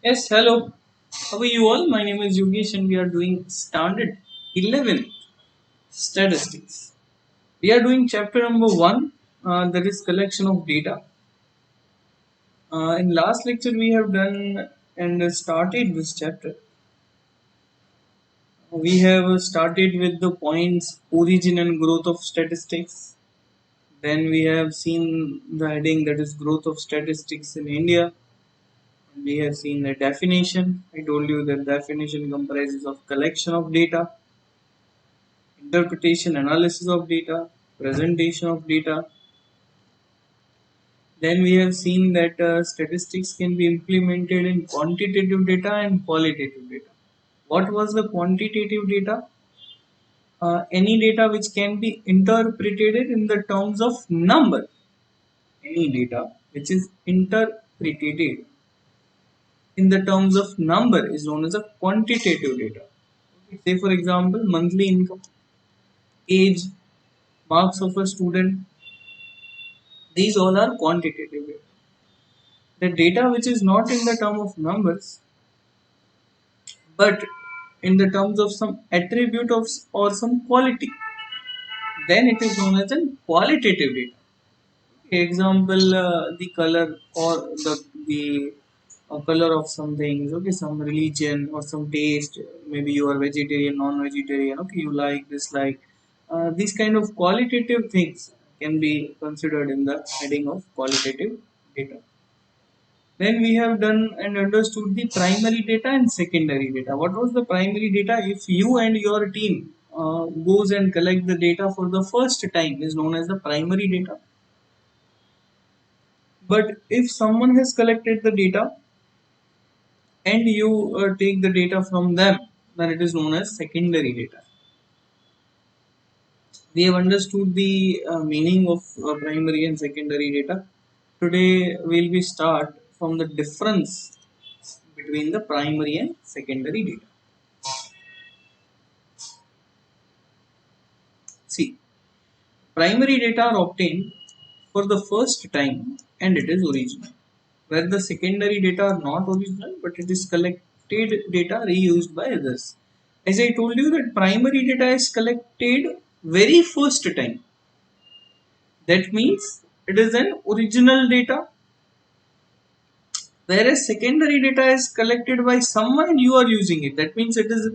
Yes, hello. How are you all? My name is Yogesh and we are doing standard 11 statistics. We are doing chapter number 1, that is collection of data. In last lecture we have done and started this chapter. We have started with the points origin and growth of statistics. Then we have seen the heading, that is growth of statistics in India. We have seen the definition. I told you that definition comprises of collection of data, interpretation, analysis of data, presentation of data. Then we have seen that statistics can be implemented in quantitative data and qualitative data. What was the quantitative data? Any data which can be interpreted in the terms of number. Any data which is interpreted in the terms of number is known as a quantitative data. Okay. Say for example, monthly income, age, marks of a student. These all are quantitative data. The data which is not in the term of numbers but in the terms of some attribute of or some quality, then it is known as a qualitative data. Example, the color or the color of some things, okay, some religion or some taste. Maybe you are vegetarian, non-vegetarian, okay, you like, dislike. These kind of qualitative things can be considered in the heading of qualitative data. Then we have done and understood the primary data and secondary data. What was the primary data? If you and your team goes and collect the data for the first time, is known as the primary data. But if someone has collected the data and you take the data from them, then it is known as secondary data. We have understood the meaning of primary and secondary data. Today we'll be start from the difference between the primary and secondary data. See, primary data are obtained for the first time and it is original, where the secondary data are not original but it is collected data reused by others. As I told you that primary data is collected very first time. That means it is an original data, whereas secondary data is collected by someone and you are using it. That means it is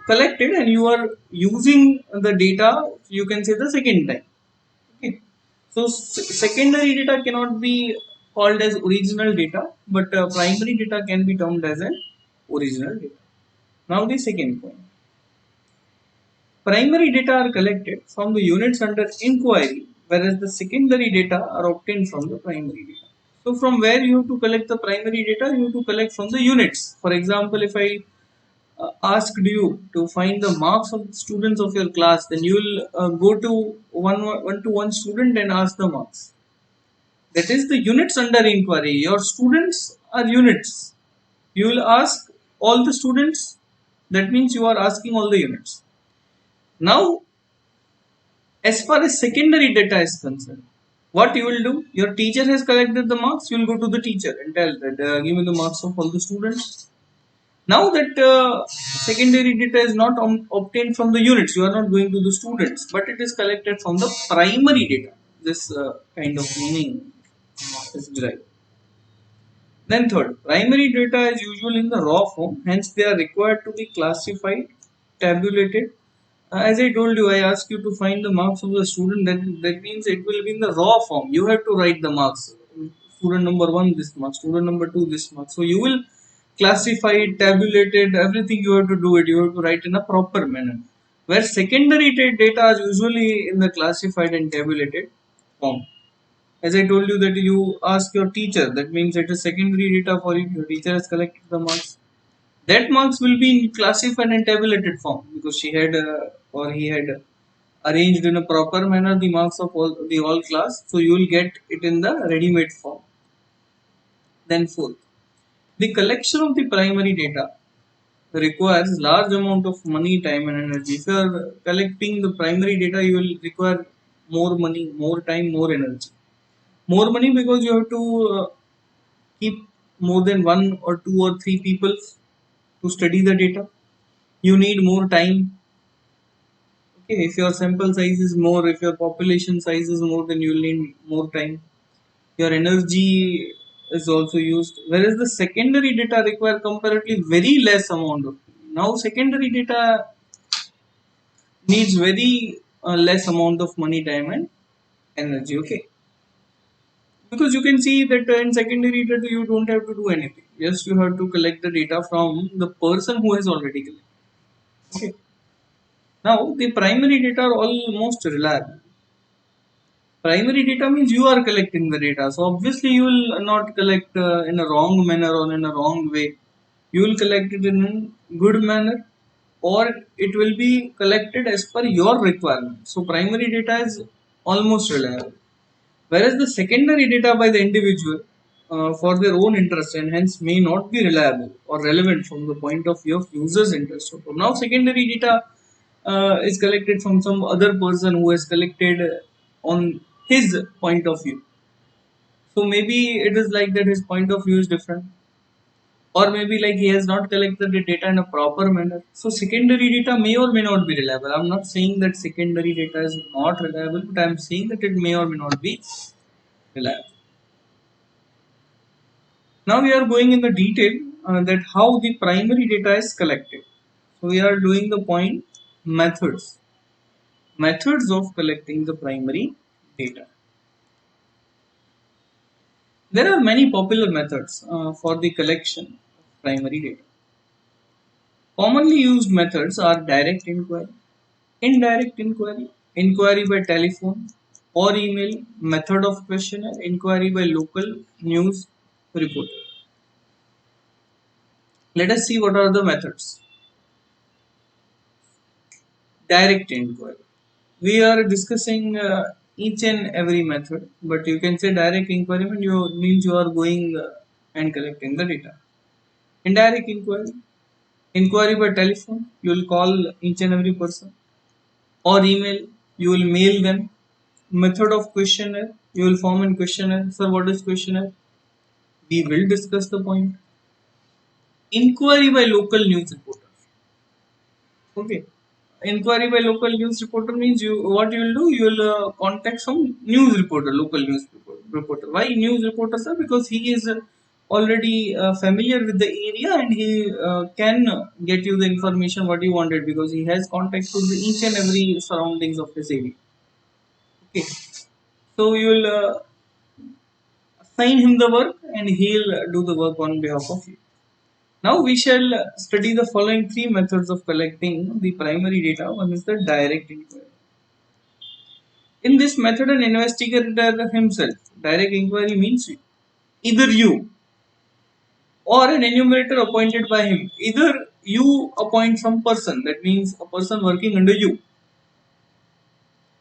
collected and you are using the data, you can say the second time. Okay. So secondary data cannot be called as original data, but primary data can be termed as an original data. Now the second point. Primary data are collected from the units under inquiry, whereas the secondary data are obtained from the primary data. So from where you have to collect the primary data, you have to collect from the units. For example, if I asked you to find the marks of students of your class, then you will go to one to one student and ask the marks. That is the units under inquiry. Your students are units. You will ask all the students. That means you are asking all the units. Now, as far as secondary data is concerned, what you will do? Your teacher has collected the marks. You will go to the teacher and tell that give me the marks of all the students. Now that secondary data is not obtained from the units, you are not going to the students, but it is collected from the primary data. This kind of meaning is derived. Then third, primary data is usually in the raw form, hence they are required to be classified, tabulated. As I told you, I asked you to find the marks of the student, that means it will be in the raw form. You have to write the marks. Student number 1 this mark, student number 2 this mark. So you will classify it, tabulate it, everything you have to do it. You have to write in a proper manner. Where secondary data is usually in the classified and tabulated form. As I told you that you ask your teacher, that means it is secondary data for you. Your teacher has collected the marks. That marks will be in classified and tabulated form because she had or he had arranged in a proper manner the marks of all the all class. So you will get it in the ready-made form. Then fourth, the collection of the primary data requires large amount of money, time, and energy. If you are collecting the primary data, you will require more money, more time, more energy. More money because you have to keep more than one or two or three people to study the data. You need more time. Okay, if your sample size is more, if your population size is more, then you will need more time. Your energy is also used, whereas the secondary data require comparatively very less amount of. Now secondary data needs very less amount of money, time and energy. Okay, because you can see that in secondary data you don't have to do anything, just you have to collect the data from the person who has already collected. Okay, now the primary data are almost reliable. Primary data means you are collecting the data, so obviously you will not collect in a wrong manner or in a wrong way. You will collect it in a good manner, or it will be collected as per your requirement. So primary data is almost reliable, whereas the secondary data by the individual for their own interest and hence may not be reliable or relevant from the point of view of users interest. So now secondary data is collected from some other person who has collected on his point of view. So maybe it is like that his point of view is different, or maybe like he has not collected the data in a proper manner. So secondary data may or may not be reliable. I'm not saying that secondary data is not reliable, but I'm saying that it may or may not be reliable. Now we are going in the detail that how the primary data is collected. So we are doing the point methods of collecting the primary data. There are many popular methods for the collection of primary data. Commonly used methods are direct inquiry, indirect inquiry, inquiry by telephone or email, method of questionnaire, inquiry by local news reporter. Let us see what are the methods. Direct inquiry. We are discussing each and every method, but you can say direct inquiry means you are going and collecting the data. Indirect inquiry. Inquiry by telephone. You will call each and every person, or email. You will mail them. Method of questionnaire. You will form a questionnaire. Sir, what is questionnaire? We will discuss the point. Inquiry by local news reporter. Okay. Inquiry by local news reporter means you what you will do, you will contact some news reporter, local reporter. Why news reporter, sir? Because he is already familiar with the area, and he can get you the information what you wanted, because he has contact with each and every surroundings of his area. Okay, so you will assign him the work, and he'll do the work on behalf of you. Now we shall study the following three methods of collecting the primary data. One is the direct inquiry. In this method, an investigator himself, direct inquiry means either you or an enumerator appointed by him. Either you appoint some person, that means a person working under you.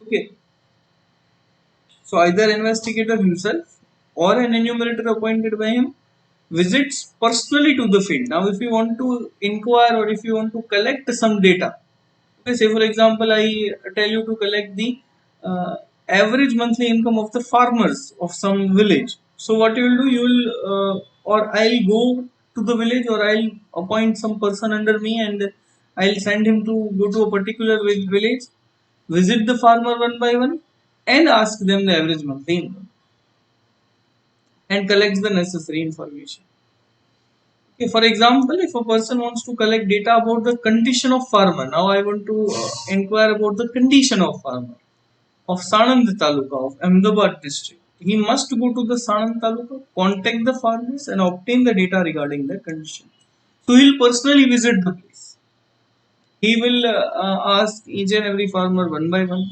Okay. So either investigator himself or an enumerator appointed by him visits personally to the field. Now, if you want to inquire or if you want to collect some data, okay, say for example, I tell you to collect the uh, average monthly income of the farmers of some village. So what you will do, you will or I'll go to the village, or I'll appoint some person under me, and I'll send him to go to a particular village, visit the farmer one by one, and ask them the average monthly income and collects the necessary information. Okay, for example, if a person wants to collect data about the condition of farmer, now I want to inquire about the condition of farmer of Sanand Taluka of Ahmedabad district. He must go to the Sanand Taluka, contact the farmers, and obtain the data regarding their condition. So he'll personally visit the place. He will ask each and every farmer one by one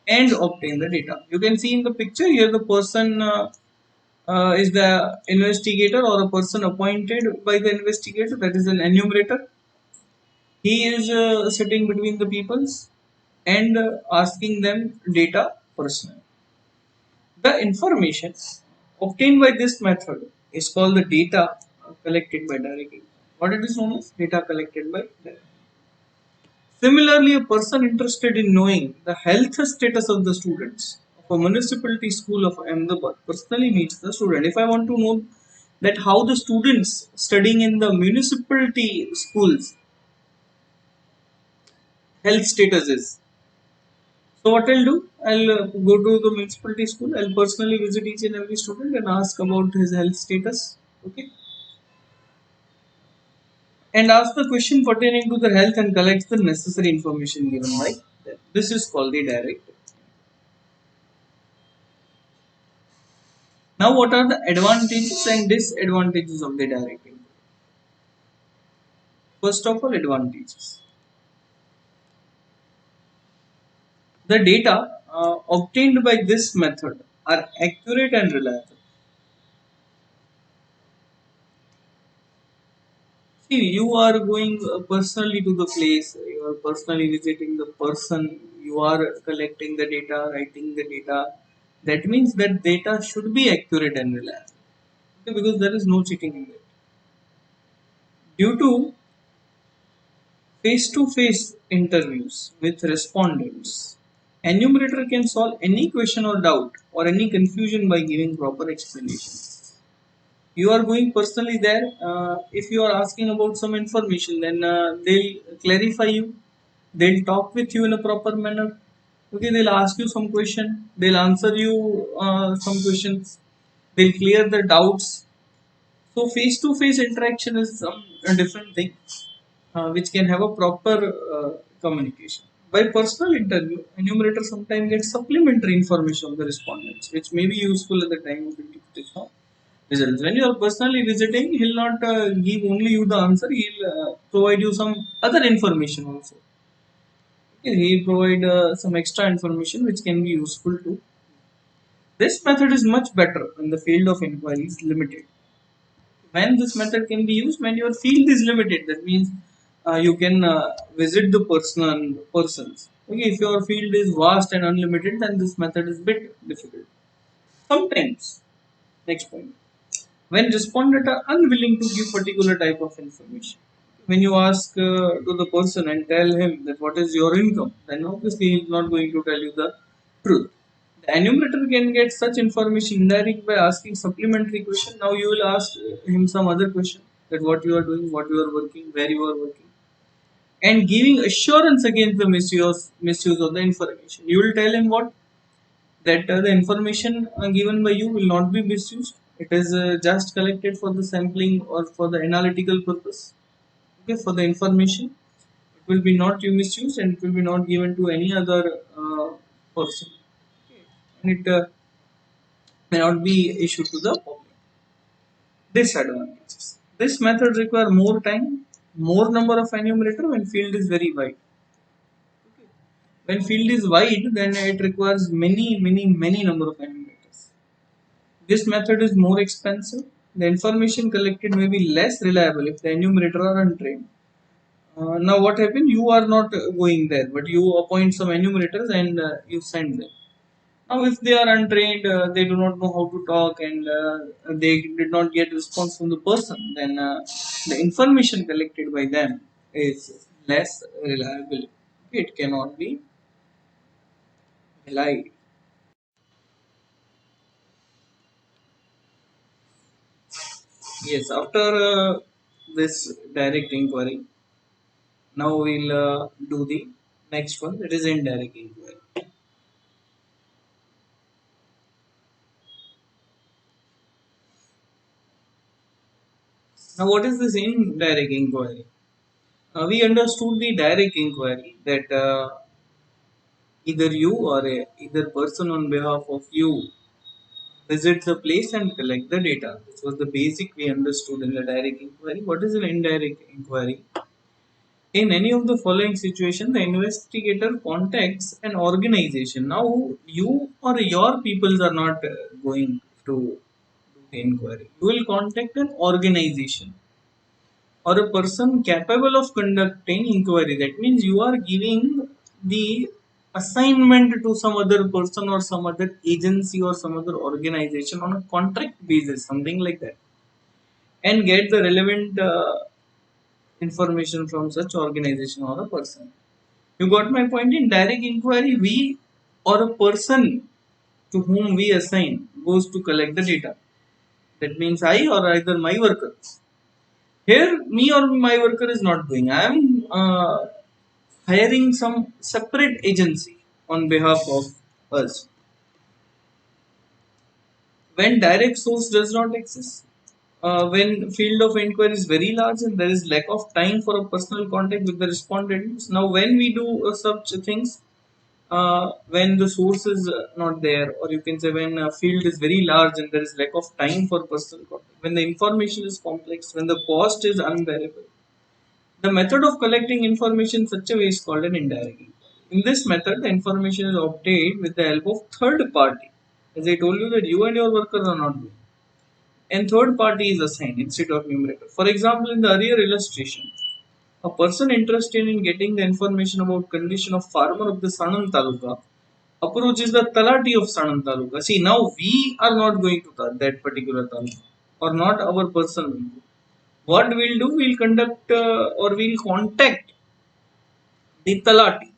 and obtain the data. You can see in the picture here the person is the investigator or a person appointed by the investigator, that is an enumerator. He is sitting between the peoples and asking them data personally. The information obtained by this method is called the data collected by direct inquiry. What it is known as data collected by direct. Similarly, a person interested in knowing the health status of the students of a municipality school of Ahmedabad personally meets the student. If I want to know that how the students studying in the municipality schools health status is. So what I'll do, I'll go to the municipality school. I'll personally visit each and every student and ask about his health status. Okay, and ask the question pertaining to their health and collect the necessary information given by them. This is called the direct. Now, what are the advantages and disadvantages of the direct inquiry? First of all, advantages. The data obtained by this method are accurate and reliable. See, you are going personally to the place, you are personally visiting the person, you are collecting the data, writing the data. That means that data should be accurate and reliable. Okay, because there is no cheating in it. Due to face to face interviews with respondents, enumerator can solve any question or doubt or any confusion by giving proper explanation. You are going personally there. If you are asking about some information, then they'll clarify you. They'll talk with you in a proper manner. Okay, they'll ask you some question. They'll answer you some questions. They'll clear the doubts. So face-to-face interaction is a different thing, which can have a proper communication. By personal interview, enumerator sometimes gets supplementary information of the respondents, which may be useful at the time of interpretation of results. When you are personally visiting, he'll not give only you the answer. He'll provide you some other information also. Okay, he'll provide some extra information which can be useful too. This method is much better when the field of inquiry is limited. When this method can be used, when your field is limited, that means you can visit the persons. Okay, if your field is vast and unlimited, then this method is bit difficult sometimes. Next point, when respondents are unwilling to give particular type of information, when you ask to the person and tell him that what is your income, then obviously he is not going to tell you the truth. The enumerator can get such information indirect by asking supplementary question. Now you will ask him some other question, that what you are doing, what you are working, where you are working, and giving assurance against the misuse of the information. You will tell him what, that the information given by you will not be misused. It is just collected for the sampling or for the analytical purpose. Okay, for the information, it will be not misused and it will be not given to any other person. Okay. And it may not be issued to the public. Disadvantages. This method requires more time, more number of enumerator when field is very wide. Okay. When field is wide, then it requires many number of enumerators. This method is more expensive. The information collected may be less reliable if the enumerator are untrained. Now what happened? You are not going there, but you appoint some enumerators and you send them. Now, if they are untrained, they do not know how to talk, and they did not get response from the person, then the information collected by them is less reliable. It cannot be relied. Yes, after this direct inquiry, now we'll do the next one. That is indirect inquiry. Now, what is this indirect inquiry? We understood the direct inquiry that either you or either person on behalf of you visit the place and collect the data. This was the basic we understood in the direct inquiry. What is an indirect inquiry? In any of the following situation, the investigator contacts an organization. Now, you or your peoples are not going to do the inquiry. You will contact an organization or a person capable of conducting inquiry. That means you are giving the assignment to some other person or some other agency or some other organization on a contract basis, something like that, and get the relevant information from such organization or a person. You got my point. In direct inquiry, we or a person to whom we assign goes to collect the data. That means I or either my worker. Here, me or my worker is not doing. I am hiring some separate agency on behalf of us. When direct source does not exist, when field of inquiry is very large and there is lack of time for a personal contact with the respondents. Now, when we do such things, when the source is not there, or you can say when a field is very large and there is lack of time for personal contact, when the information is complex, when the cost is unbearable, the method of collecting information in such a way is called an indirect inquiry. In this method, the information is obtained with the help of third party. As I told you that you and your workers are not doing, and third party is assigned instead of numerator. For example, in the earlier illustration, a person interested in getting the information about condition of farmer of the Sanand Taluka approaches the Talati of Sanand Taluka. See, now we are not going to that particular Taluka, or not our person will go. What we'll do, we'll conduct or we'll contact the Talati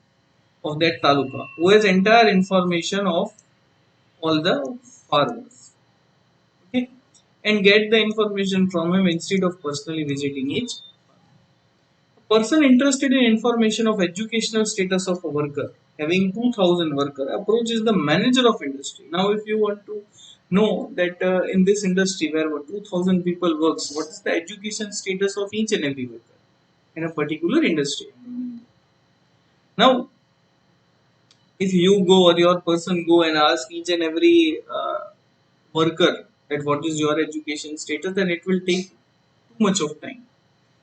of that Taluka, who has entire information of all the farmers. Okay, and get the information from him instead of personally visiting each. A person interested in information of educational status of a worker having 2000 worker approaches the manager of industry. Now, if you want to know that in this industry where 2000 people works, what is the education status of each and every worker in a particular industry? Now, if you go or your person go and ask each and every worker that what is your education status, then it will take too much of time.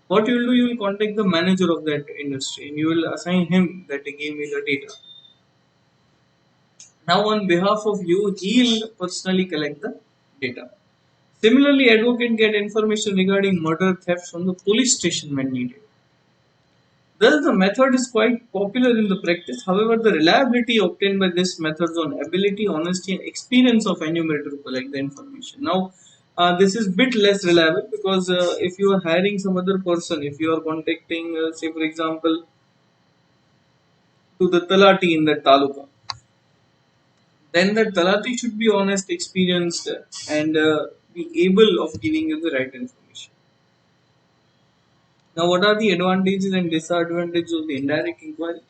What you will do, you will contact the manager of that industry and you will assign him that he gave me the data. Now, on behalf of you, he will personally collect the data. Similarly, advocate get information regarding murder theft from the police station when needed. Thus, the method is quite popular in the practice. However, the reliability obtained by this method on ability, honesty, and experience of enumerator to collect the information. Now, this is bit less reliable because if you are hiring some other person, if you are contacting, say for example, to the talati in that taluka, then the talati should be honest, experienced, and be able of giving you the right information. Now, what are the advantages and disadvantages of the indirect inquiry?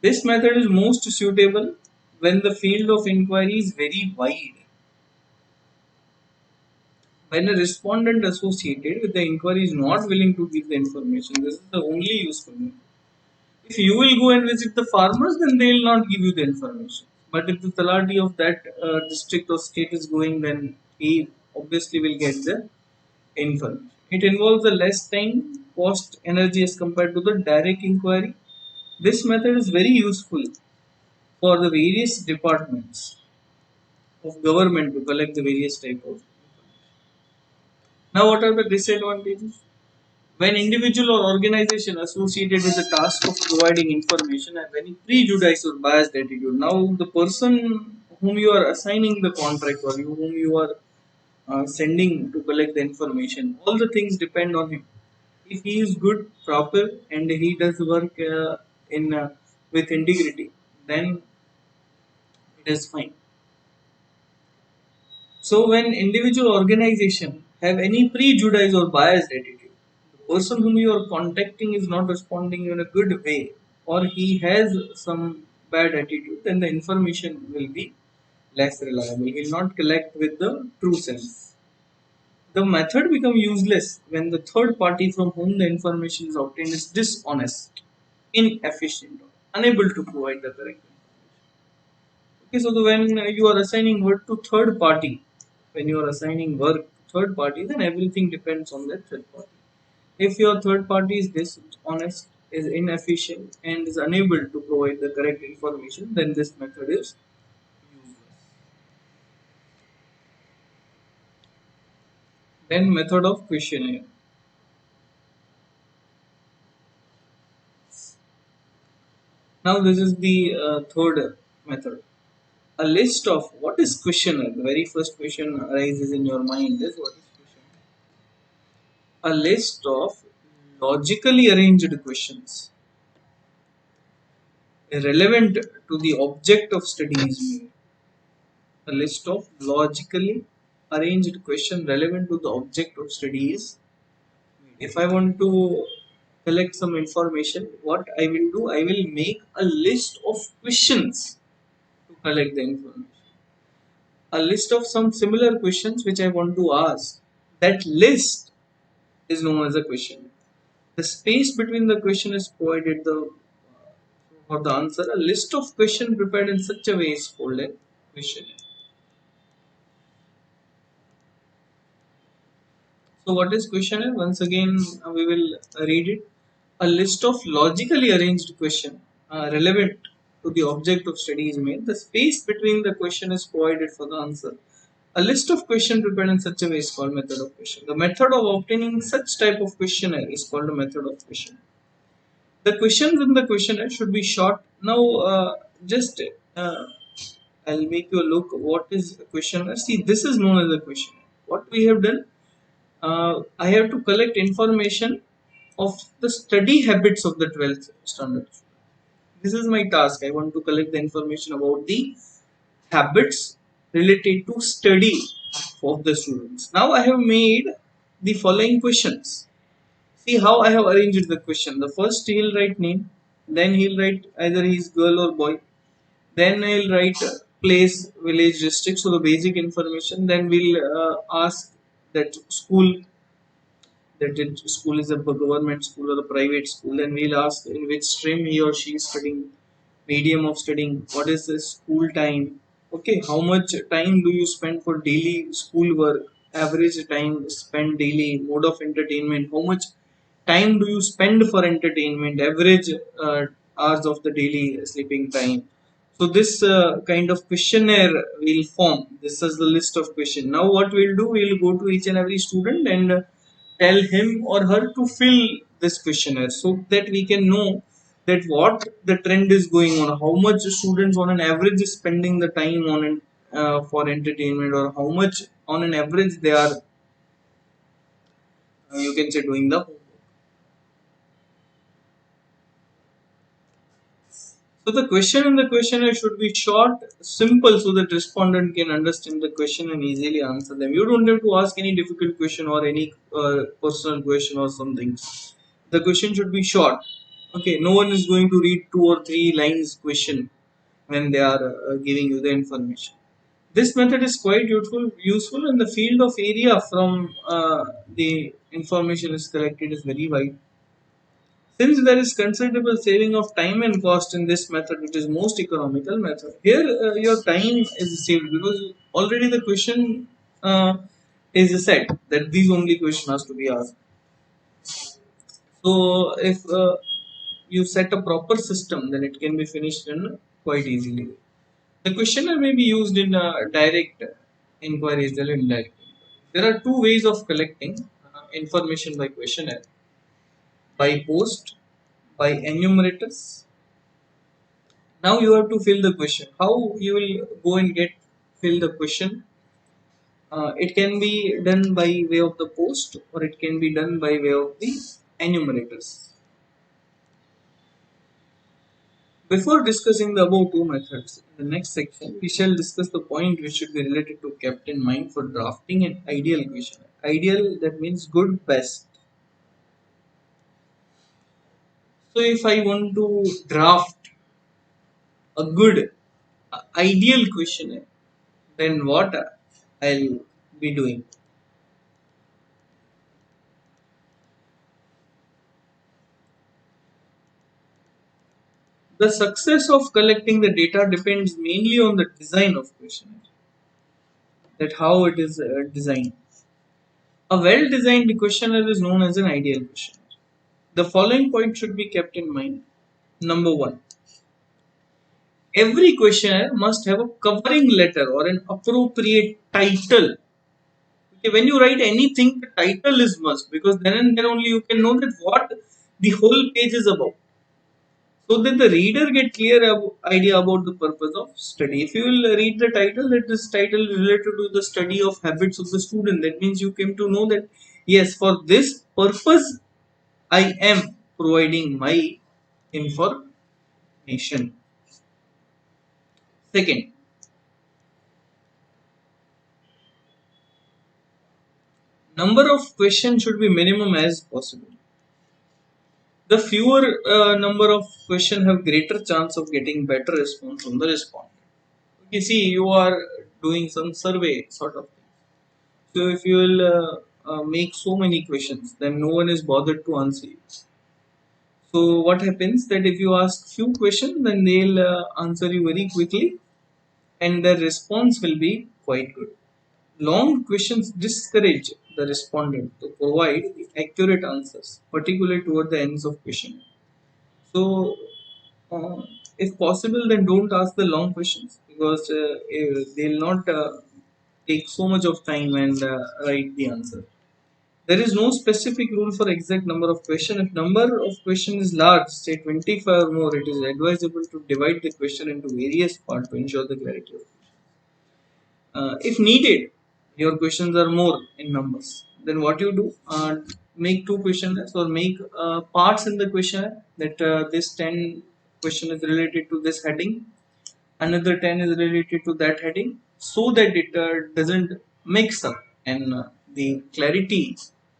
This method is most suitable when the field of inquiry is very wide. When a respondent associated with the inquiry is not willing to give the information, this is the only useful method. If you will go and visit the farmers, then they will not give you the information. But if the talati of that district or state is going, then he obviously will get the information. It involves a less time, cost, energy as compared to the direct inquiry. This method is very useful for the various departments of government to collect the various type of. Now, what are the disadvantages? When individual or organization associated with the task of providing information have any prejudiced or biased attitude. Now, the person whom you are assigning the contract or whom you are sending to collect the information, all the things depend on him. If he is good, proper, and he does work in with integrity, then it is fine. So when individual organization have any prejudice or biased attitude, the person whom you are contacting is not responding in a good way, or he has some bad attitude, then the information will be less reliable. He will not collect with the true sense. The method becomes useless when the third party from whom the information is obtained is dishonest, inefficient, or unable to provide the correct information. Okay, so when you are assigning work to third party, when you are assigning work to third party, then everything depends on that third party. If your third party is dishonest, is inefficient, and is unable to provide the correct information, then this method is useless. Then method of questionnaire. Now this is the third method. A list of what is questionnaire. The very first question arises in your mind is what is questionnaire? A list of logically arranged questions relevant to the object of study is made. A list of logically arranged question relevant to the object of study is, if I want to collect some information, what I will do, I will make a list of questions to collect the information. A list of some similar questions which I want to ask. That list is known as a question. The space between the question is provided for the answer. A list of questions prepared in such a way is called a questionnaire. So what is questionnaire? Once again, we will read it. A list of logically arranged questions relevant to the object of study is made. The space between the question is provided for the answer. A list of questions prepared in such a way is called method of question. The method of obtaining such type of questionnaire is called a method of question. The questions in the questionnaire should be short. Now, just I'll make you look what is a questionnaire. See, this is known as a questionnaire. What we have done, I have to collect information of the study habits of the 12th standard. This is my task. I want to collect the information about the habits related to study of the students. Now I have made the following questions. See how I have arranged the question. The first he'll write name, then he'll write either he's girl or boy, then he'll write place, village, district, so the basic information. Then we'll ask that school, that school is a government school or a private school. Then we'll ask in which stream he or she is studying, medium of studying, what is the school time, okay, how much time do you spend for daily school work, average time spent daily, mode of entertainment, how much time do you spend for entertainment, average hours of the daily sleeping time. So this kind of questionnaire will form. This is the list of question. Now what we'll do, we'll go to each and every student and tell him or her to fill this questionnaire so that we can know that what the trend is going on, how much students on an average is spending the time on for entertainment, or how much on an average they are, you can say, doing the homework. So the question in the questionnaire should be short, simple, so that respondent can understand the question and easily answer them. You don't have to ask any difficult question or any personal question or something. The question should be short. Okay, no one is going to read 2 or 3 lines question when they are giving you the information. This method is quite useful, and the field of area from the information is collected is very wide. Since there is considerable saving of time and cost in this method, it is most economical method. Here, your time is saved because already the question is set that these only question has to be asked. So, if you set a proper system, then it can be finished in quite easily. The questionnaire may be used in direct inquiry as well as indirect. There are 2 ways of collecting information by questionnaire: by post, by enumerators. Now you have to fill the question. How you will go and get fill the question? It can be done by way of the post, or it can be done by way of the enumerators. Before discussing the above 2 methods, in the next section we shall discuss the point which should be related to kept in mind for drafting an ideal question. Ideal, that means good, best. So if I want to draft a good, ideal questionnaire, then what I'll be doing? The success of collecting the data depends mainly on the design of questionnaire, that how it is designed. A well-designed questionnaire is known as an ideal questionnaire. The following point should be kept in mind. Number one, every questionnaire must have a covering letter or an appropriate title. Okay, when you write anything, the title is must, because then and then only you can know that what the whole page is about, so that the reader get clear idea about the purpose of study. If you will read the title, that this title is related to the study of habits of the student, that means you came to know that yes, for this purpose I am providing my information. Second, Number of questions should be minimum as possible. The fewer number of questions have greater chance of getting better response from the respondent. You see, you are doing some survey sort of thing. So if you will make so many questions, then no one is bothered to answer you. So what happens that if you ask few questions, then they'll answer you very quickly, and the response will be quite good. Long questions discourage the respondent to provide accurate answers, particularly toward the ends of question. So, uh, if possible, then don't ask the long questions because they'll not take so much of time and write the answer. There is no specific rule for exact number of question. If number of question is large, say 25 or more, it is advisable to divide the question into various parts to ensure the clarity of if needed, your questions are more in numbers. Then what you do? Make two questionnaires or make parts in the questionnaire that this 10 question is related to this heading, another 10 is related to that heading, so that it doesn't mix up and the clarity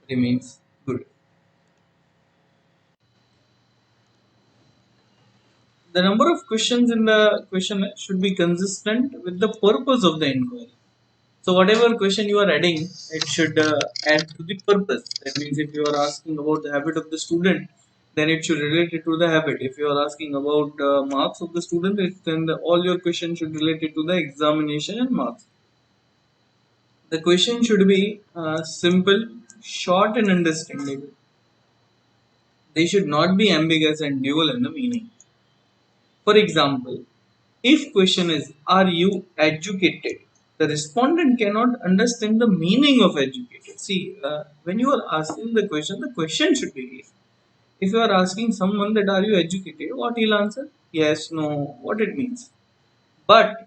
remains good. The number of questions in the questionnaire should be consistent with the purpose of the inquiry. So whatever question you are adding, it should add to the purpose. That means if you are asking about the habit of the student, then it should relate it to the habit. If you are asking about marks of the student, then all your questions should relate it to the examination and marks. The question should be simple, short, and understandable. They should not be ambiguous and dual in the meaning. For example, if question is, are you educated? The respondent cannot understand the meaning of educated. See, when you are asking the question should be clear. If you are asking someone that are you educated, what he'll answer? Yes, no, what it means. But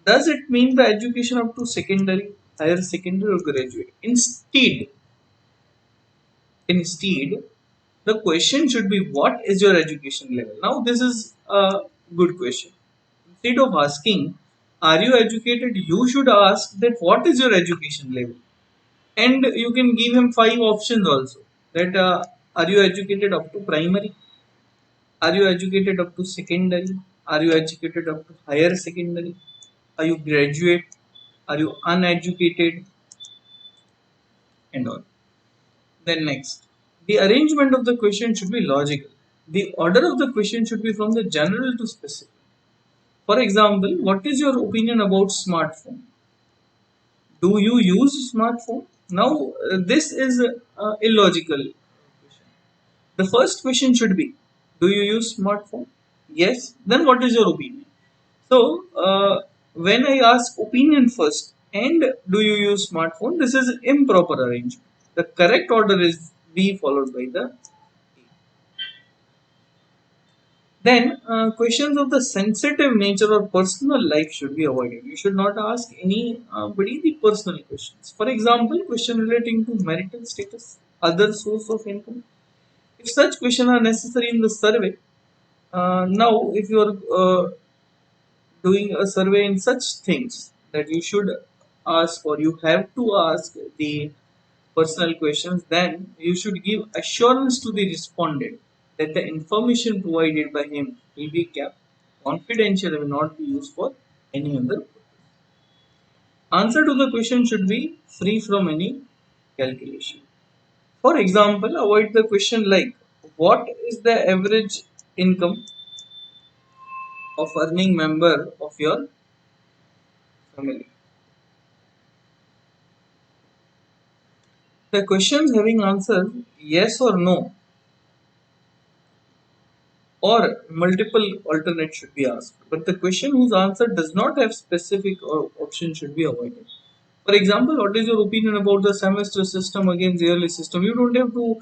does it mean the education up to secondary, higher secondary or graduate? Instead, the question should be what is your education level? Now, this is a good question. Instead of asking, are you educated? You should ask that what is your education level? And you can give him five options also. That are you educated up to primary? Are you educated up to secondary? Are you educated up to higher secondary? Are you graduate? Are you uneducated? And all. Then next, the arrangement of the question should be logical. The order of the question should be from the general to specific. For example, what is your opinion about smartphone? Do you use smartphone? Now, this is illogical question. The first question should be, do you use smartphone? Yes. Then what is your opinion? So, when I ask opinion first and do you use smartphone, this is improper arrangement. The correct order is B followed by the then, questions of the sensitive nature or personal life should be avoided. You should not ask anybody the personal questions. For example, question relating to marital status, other source of income. If such questions are necessary in the survey, now if you are doing a survey in such things that you should ask or you have to ask the personal questions, then you should give assurance to the respondent that the information provided by him will be kept confidential and will not be used for any other purpose. Answer to the question should be free from any calculation. For example, avoid the question like what is the average income of earning member of your family? The questions having answer yes or no or multiple alternate should be asked, but the question whose answer does not have specific option should be avoided. For example, what is your opinion about the semester system against yearly system? You don't have to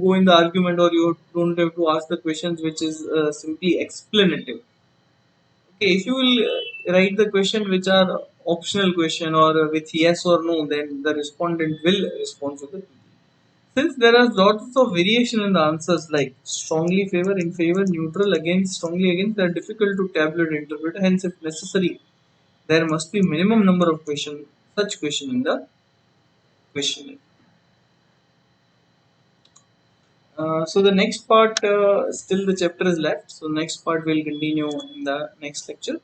go in the argument or you don't have to ask the questions which is simply explanative. Okay, if you will write the question which are optional question or with yes or no, then the respondent will respond to the since there are lots of variation in the answers like strongly favor, in favor, neutral, against, strongly against, they are difficult to tabulate interpret. Hence, if necessary, there must be minimum number of such question in the questionnaire. So the next part, still the chapter is left. So next part will continue in the next lecture.